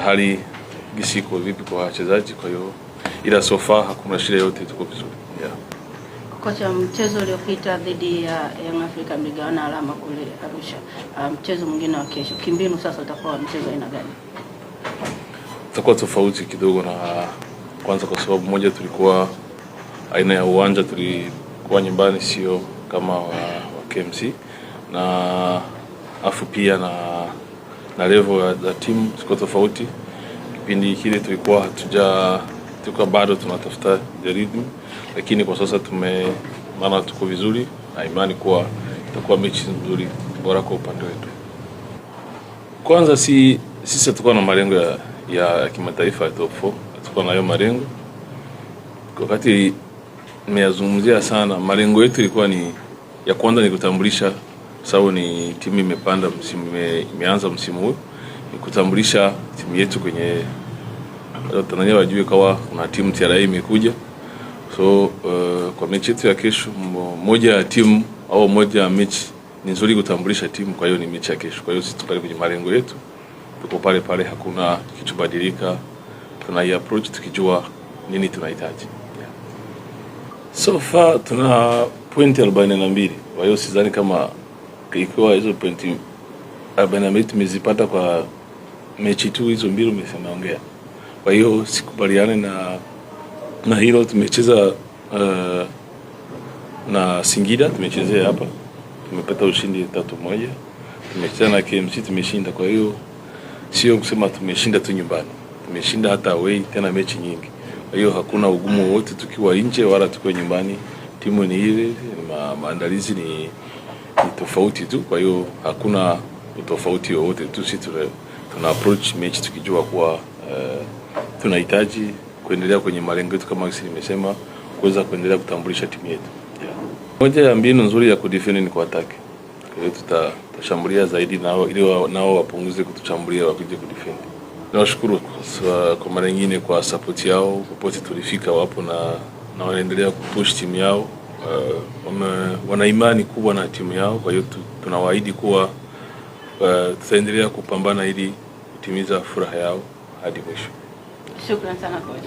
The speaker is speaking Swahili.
hali gisi iko vipi kwa wachezaji, kwa hiyo ila so far hakuna shida yote, tuko vizuri. Kocha, mchezo uliopita dhidi ya Young Africa mligawana alama kule Arusha. Mchezo mwingine wa kesho, kimbinu sasa utakuwa mchezo aina gani? Utakuwa tofauti kidogo na kwanza, kwa sababu moja tulikuwa aina ya uwanja, tulikuwa nyumbani, sio kama wa KMC, na afu pia na level ya timu tuko tofauti. Kipindi kile tulikuwa bado tunatafuta rhythm, lakini kwa sasa maana tuko vizuri na imani kuwa itakuwa mechi nzuri bora kwa upande wetu. Kwanza sisi tulikuwa na malengo ya kimataifa ya top 4, tulikuwa na hayo malengo. Wakati nimeyazungumzia sana, malengo yetu ilikuwa ni ya kwanza ni kutambulisha, sababu ni timu imepanda imeanza msimu huu, ni kutambulisha timu yetu kwenye Tanzania, wajue kawa kuna timu TRA imekuja. So kwa mechi yetu ya kesho, moja ya timu au moja ya mechi ni nzuri kutambulisha timu, kwa hiyo ni mechi ya kesho. Kwa hiyo sisi tuko kwenye malengo yetu, tuko pale, hakuna kitu badilika, tuna approach tukijua nini tunahitaji. So far tuna pointi 42, kwa hiyo sidhani kama ikiwa hizo pointi 42 tumezipata kwa mechi tu hizo mbili umesemaongea. Kwa hiyo sikubaliane na hilo. Tumecheza na Singida, tumechezea hapa, tumepata ushindi 3-1. Tumecheza na KMC, tumeshinda. Kwa hiyo sio kusema tumeshinda tu nyumbani, tumeshinda hata away, tena mechi nyingi. Kwa hiyo hakuna ugumu wote tukiwa nje wala tukiwa nyumbani. Timu ni ile, maandalizi ni tofauti tu. Kwa hiyo hakuna utofauti wote tu, sisi tuna approach mechi tukijua kuwa tunahitaji kuendelea kwenye malengo yetu, kama nimesema, kuweza kuendelea kutambulisha timu yetu. Moja ya mbinu nzuri ya kudefend ni kuattack. Kwa hiyo tutashambulia zaidi nao wapunguze kutushambulia, wakije kudefend. Nawashukuru kwa mara nyingine kwa support yao, popote tulifika wapo na wanaendelea kupush timu yao. Wana imani kubwa na timu yao, kwa hiyo tunawaahidi kuwa tutaendelea kupambana ili kutimiza furaha yao hadi mwisho. Shukrani sana coach.